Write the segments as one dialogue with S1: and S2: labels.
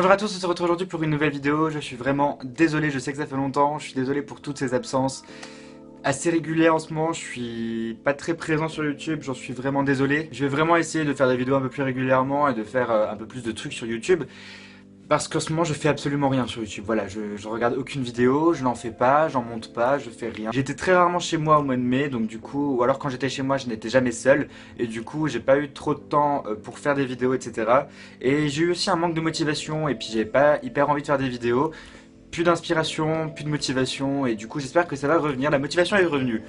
S1: Bonjour à tous, on se retrouve aujourd'hui pour une nouvelle vidéo. Je suis vraiment désolé, je sais que ça fait longtemps, je suis désolé pour toutes ces absences assez régulières en ce moment. Je suis pas très présent sur YouTube, j'en suis vraiment désolé. Je vais vraiment essayer de faire des vidéos un peu plus régulièrement et de faire un peu plus de trucs sur YouTube. Parce qu'en ce moment je fais absolument rien sur YouTube, voilà, je regarde aucune vidéo, je n'en fais pas, j'en monte pas, je fais rien. J'étais très rarement chez moi au mois de mai, donc du coup, ou alors quand j'étais chez moi je n'étais jamais seul, et du coup j'ai pas eu trop de temps pour faire des vidéos, etc. Et j'ai eu aussi un manque de motivation, et puis j'avais pas hyper envie de faire des vidéos, plus d'inspiration, plus de motivation, et du coup j'espère que ça va revenir, la motivation est revenue.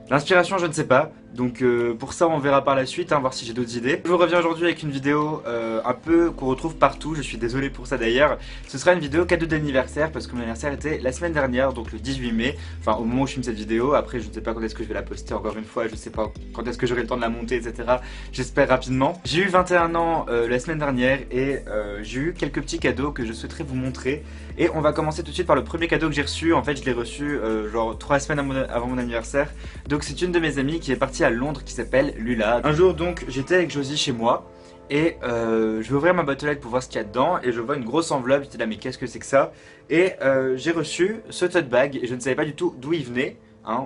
S1: L'inspiration, je ne sais pas, donc pour ça on verra par la suite, voir si j'ai d'autres idées. Je vous reviens aujourd'hui avec une vidéo un peu qu'on retrouve partout, je suis désolé pour ça d'ailleurs. Ce sera une vidéo cadeau d'anniversaire parce que mon anniversaire était la semaine dernière, donc le 18 mai, enfin au moment où je filme cette vidéo. Après je ne sais pas quand est-ce que je vais la poster encore une fois, je ne sais pas quand est-ce que j'aurai le temps de la monter, etc. J'espère rapidement. J'ai eu 21 ans la semaine dernière et j'ai eu quelques petits cadeaux que je souhaiterais vous montrer. Et on va commencer tout de suite par le premier cadeau que j'ai reçu. En fait je l'ai reçu genre 3 semaines avant mon anniversaire. Donc c'est une de mes amies qui est partie à Londres qui s'appelle Lula. Un jour donc j'étais avec Josie chez moi et je vais ouvrir ma boîte aux lettres pour voir ce qu'il y a dedans et je vois une grosse enveloppe, j'étais là mais qu'est-ce que c'est que ça? Et j'ai reçu ce tote bag et je ne savais pas du tout d'où il venait.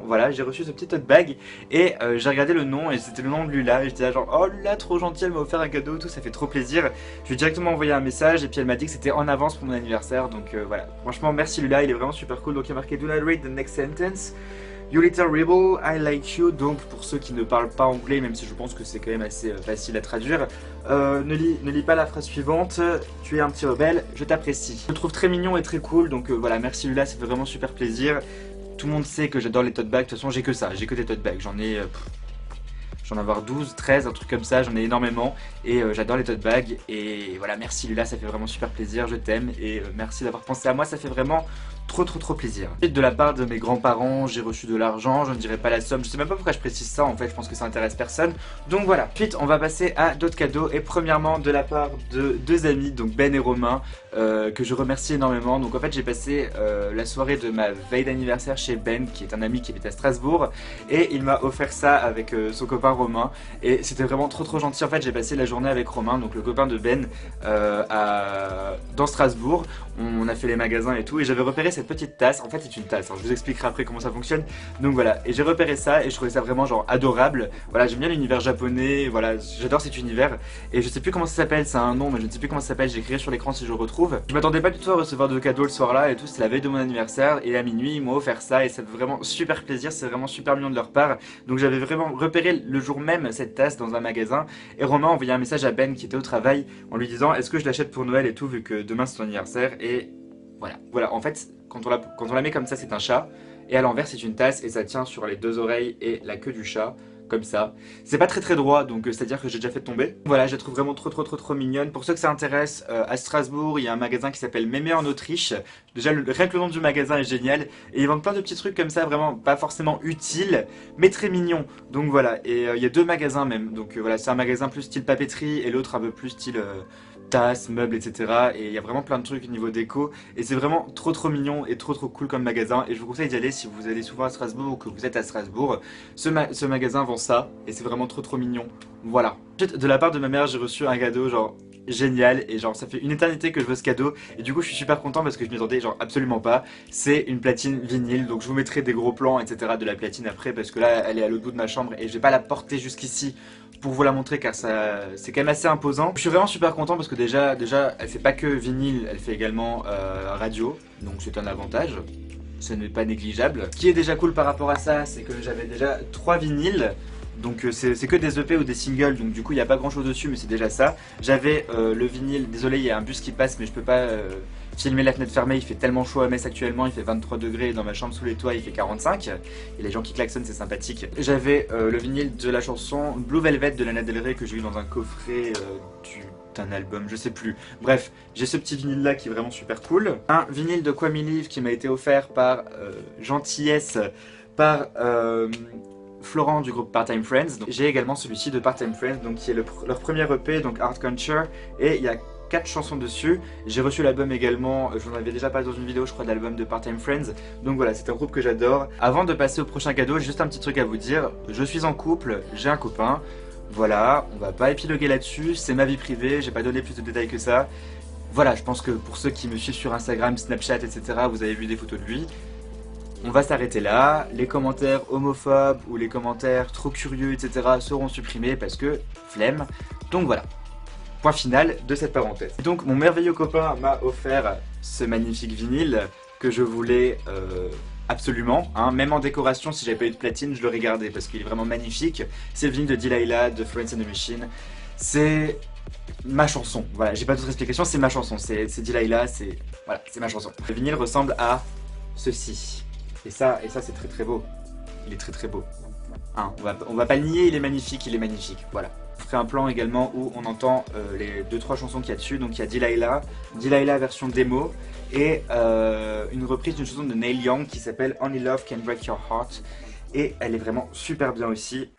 S1: Voilà, j'ai reçu ce petit tote bag et j'ai regardé le nom et c'était le nom de Lula et j'étais là genre oh Lula trop gentil, elle m'a offert un cadeau, tout ça fait trop plaisir. Je lui ai directement envoyé un message et puis elle m'a dit que c'était en avance pour mon anniversaire, donc voilà, franchement merci Lula, il est vraiment super cool. Donc il y a marqué do not read the next sentence, You little rebel, I like you. Donc pour ceux qui ne parlent pas anglais, même si je pense que c'est quand même assez facile à traduire, ne lis pas la phrase suivante. Tu es un petit rebelle, je t'apprécie. Je le trouve très mignon et très cool, donc voilà, merci Lula, ça fait vraiment super plaisir. Tout le monde sait que j'adore les tote bags, de toute façon j'ai que ça, j'ai que des tote bags, j'en ai avoir 12, 13, un truc comme ça, j'en ai énormément et j'adore les tote bags et voilà, merci Lula, ça fait vraiment super plaisir, je t'aime et merci d'avoir pensé à moi, ça fait vraiment trop plaisir. De la part de mes grands-parents, j'ai reçu de l'argent, je ne dirai pas la somme, je sais même pas pourquoi je précise ça en fait, je pense que ça intéresse personne. Donc voilà, ensuite on va passer à d'autres cadeaux et premièrement de la part de deux amis, donc Ben et Romain, que je remercie énormément. Donc en fait j'ai passé la soirée de ma veille d'anniversaire chez Ben, qui est un ami qui habite à Strasbourg, et il m'a offert ça avec son copain Romain et c'était vraiment trop gentil. En fait j'ai passé la journée avec Romain, donc le copain de Ben, dans Strasbourg. On a fait les magasins et tout et j'avais repéré cette petite tasse. En fait c'est une tasse, je vous expliquerai après comment ça fonctionne. Donc voilà, et j'ai repéré ça et je trouvais ça vraiment genre adorable. Voilà, j'aime bien l'univers japonais, voilà, j'adore cet univers. Et je sais plus comment ça s'appelle, ça a un nom mais je ne sais plus comment ça s'appelle, j'écrirai sur l'écran si je le retrouve. Je m'attendais pas du tout à recevoir de cadeaux le soir là et tout, c'est la veille de mon anniversaire et à minuit ils m'ont offert ça et ça fait vraiment super plaisir, c'est vraiment super mignon de leur part. Donc j'avais vraiment repéré le jour même cette tasse dans un magasin et Romain a envoyé un message à Ben qui était au travail en lui disant est-ce que je l'achète pour Noël et tout vu que demain c'est ton anniversaire. Et voilà, en fait quand on la met comme ça c'est un chat et à l'envers c'est une tasse et ça tient sur les deux oreilles et la queue du chat comme ça. C'est pas très droit donc c'est à dire que j'ai déjà fait tomber. Voilà, je la trouve vraiment trop mignonne. Pour ceux que ça intéresse, à Strasbourg il y a un magasin qui s'appelle Mémé en Autriche. Déjà rien que le nom du magasin est génial et ils vendent plein de petits trucs comme ça vraiment pas forcément utiles mais très mignons. Donc voilà, et il y a deux magasins même, donc voilà, c'est un magasin plus style papeterie et l'autre un peu plus style tasses, meubles, etc. Et il y a vraiment plein de trucs au niveau déco et c'est vraiment trop mignon et trop cool comme magasin et je vous conseille d'y aller si vous allez souvent à Strasbourg ou que vous êtes à Strasbourg. Ce magasin vend ça et c'est vraiment trop mignon. Voilà. Ensuite de la part de ma mère j'ai reçu un cadeau genre génial et genre ça fait une éternité que je veux ce cadeau et du coup je suis super content parce que je m'y attendais genre absolument pas. C'est une platine vinyle, donc je vous mettrai des gros plans etc de la platine après parce que là elle est à l'autre bout de ma chambre et je vais pas la porter jusqu'ici pour vous la montrer car ça c'est quand même assez imposant. Je suis vraiment super content parce que déjà elle fait pas que vinyle, elle fait également radio, donc c'est un avantage. Ce n'est pas négligeable. Ce qui est déjà cool par rapport à ça, c'est que j'avais déjà 3 vinyles. Donc c'est que des EP ou des singles, donc du coup il n'y a pas grand chose dessus mais c'est déjà ça. J'avais le vinyle, désolé il y a un bus qui passe mais je peux pas filmer la fenêtre fermée, il fait tellement chaud à Metz actuellement, il fait 23 degrés, dans ma chambre sous les toits il fait 45. Et les gens qui klaxonnent c'est sympathique. J'avais le vinyle de la chanson Blue Velvet de Lana Del Rey que j'ai eu dans un coffret d'un album, je sais plus. Bref, j'ai ce petit vinyle là qui est vraiment super cool. Un vinyle de Kwame Live qui m'a été offert par gentillesse, par Florent du groupe Part-Time Friends. J'ai également celui-ci de Part-Time Friends, donc qui est leur premier EP, donc Art Culture, et il y a 4 chansons dessus. J'ai reçu l'album également, j'en avais déjà parlé dans une vidéo je crois de l'album de Part-Time Friends. Donc voilà, c'est un groupe que j'adore. Avant de passer au prochain cadeau, j'ai juste un petit truc à vous dire. Je suis en couple, j'ai un copain. Voilà, on va pas épiloguer là-dessus, c'est ma vie privée, j'ai pas donné plus de détails que ça. Voilà, je pense que pour ceux qui me suivent sur Instagram, Snapchat, etc., vous avez vu des photos de lui. On va s'arrêter là. Les commentaires homophobes ou les commentaires trop curieux, etc. seront supprimés parce que flemme. Donc voilà. Point final de cette parenthèse. Et donc mon merveilleux copain m'a offert ce magnifique vinyle que je voulais absolument. Hein. Même en décoration, si j'avais pas eu de platine, je l'aurais gardé parce qu'il est vraiment magnifique. C'est le vinyle de Delilah de Florence and the Machine. C'est ma chanson. Voilà, j'ai pas d'autre explication, c'est ma chanson. C'est Delilah, c'est voilà, c'est ma chanson. Le vinyle ressemble à ceci. Et ça c'est très très beau. Il est très très beau. Hein, on va pas le nier, il est magnifique, voilà. Je ferai un plan également où on entend les 2-3 chansons qu'il y a dessus. Donc il y a Delilah version démo, et une reprise d'une chanson de Neil Young qui s'appelle Only Love Can Break Your Heart. Et elle est vraiment super bien aussi.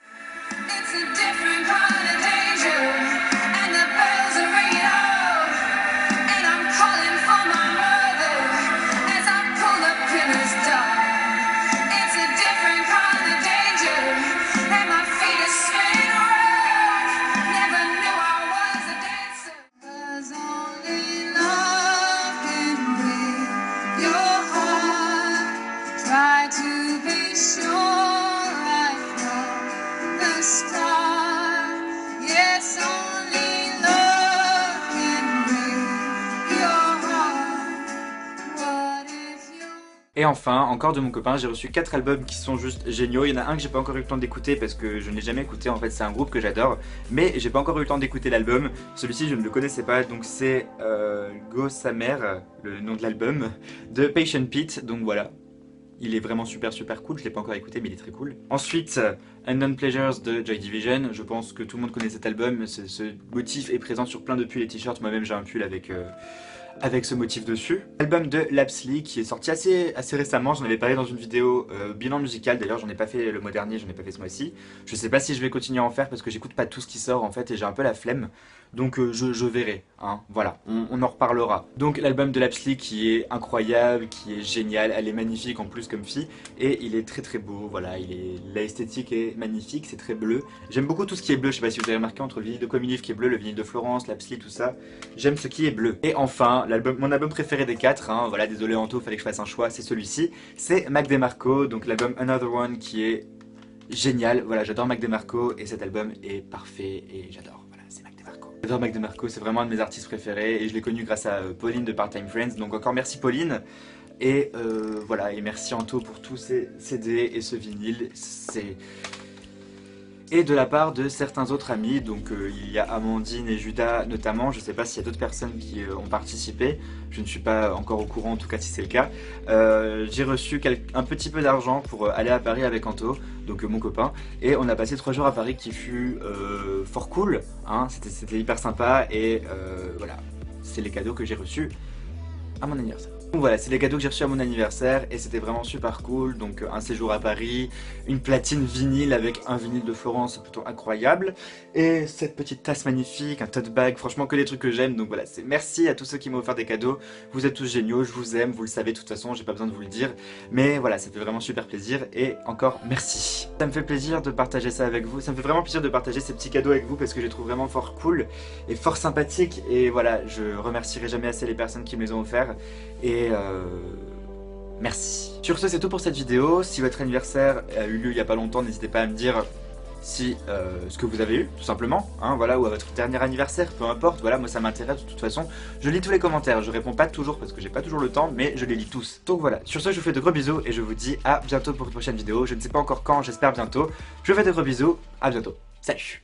S1: Et enfin, encore de mon copain, j'ai reçu 4 albums qui sont juste géniaux. Il y en a un que j'ai pas encore eu le temps d'écouter parce que je ne l'ai jamais écouté. En fait, c'est un groupe que j'adore, mais j'ai pas encore eu le temps d'écouter l'album. Celui-ci, je ne le connaissais pas, donc c'est Gossamer, le nom de l'album, de Patient Pete. Donc voilà, il est vraiment super cool. Je l'ai pas encore écouté, mais il est très cool. Ensuite, Unknown Pleasures de Joy Division. Je pense que tout le monde connaît cet album. Ce motif est présent sur plein de pulls et t-shirts. Moi-même, j'ai un pull avec ce motif dessus. L'album de Lapsley qui est sorti assez récemment, j'en avais parlé dans une vidéo bilan musical, d'ailleurs j'en ai pas fait le mois dernier, j'en ai pas fait ce mois-ci. Je sais pas si je vais continuer à en faire parce que j'écoute pas tout ce qui sort en fait et j'ai un peu la flemme. Donc je verrai, hein, voilà, on en reparlera. Donc l'album de Lapsley qui est incroyable, qui est génial, elle est magnifique en plus comme fille, et il est très beau, voilà, l'esthétique est magnifique, c'est très bleu. J'aime beaucoup tout ce qui est bleu, je sais pas si vous avez remarqué entre le vinyle de Communive qui est bleu, le vinyle de Florence, Lapsley, tout ça, j'aime ce qui est bleu. Et enfin, mon album préféré des 4, hein, voilà, désolé Anto, fallait que je fasse un choix, c'est celui-ci, c'est Mac DeMarco, donc l'album Another One qui est génial, voilà, j'adore Mac DeMarco et cet album est parfait et j'adore, voilà, c'est Mac DeMarco. J'adore Mac DeMarco, c'est vraiment un de mes artistes préférés et je l'ai connu grâce à Pauline de Part-Time Friends, donc encore merci Pauline. Et voilà, et merci Anto pour tous ces CD et ce vinyle, et de la part de certains autres amis, donc il y a Amandine et Judas notamment, je sais pas s'il y a d'autres personnes qui ont participé, je ne suis pas encore au courant en tout cas si c'est le cas. J'ai reçu un petit peu d'argent pour aller à Paris avec Anto, donc mon copain, et on a passé 3 jours à Paris qui fut fort cool, hein, c'était hyper sympa, et voilà, c'est les cadeaux que j'ai reçus à mon anniversaire. Donc voilà, c'est les cadeaux que j'ai reçus à mon anniversaire et c'était vraiment super cool. Donc un séjour à Paris, une platine vinyle avec un vinyle de Florence plutôt incroyable, et cette petite tasse magnifique, un tote bag, franchement que des trucs que j'aime. Donc voilà, merci à tous ceux qui m'ont offert des cadeaux, vous êtes tous géniaux, je vous aime, vous le savez de toute façon, j'ai pas besoin de vous le dire, mais voilà, ça fait vraiment super plaisir et encore merci. Ça me fait plaisir de partager ça avec vous, ça me fait vraiment plaisir de partager ces petits cadeaux avec vous parce que je les trouve vraiment fort cool et fort sympathiques, et voilà, je remercierai jamais assez les personnes qui me les ont offerts. Et merci. Sur ce, c'est tout pour cette vidéo. Si votre anniversaire a eu lieu il y a pas longtemps, n'hésitez pas à me dire si ce que vous avez eu, tout simplement, hein, voilà, ou à votre dernier anniversaire, peu importe, voilà, moi ça m'intéresse de toute façon. Je lis tous les commentaires, je réponds pas toujours parce que j'ai pas toujours le temps, mais je les lis tous. Donc voilà, sur ce, je vous fais de gros bisous et je vous dis à bientôt pour une prochaine vidéo. Je ne sais pas encore quand, j'espère bientôt. Je vous fais de gros bisous, à bientôt. Salut.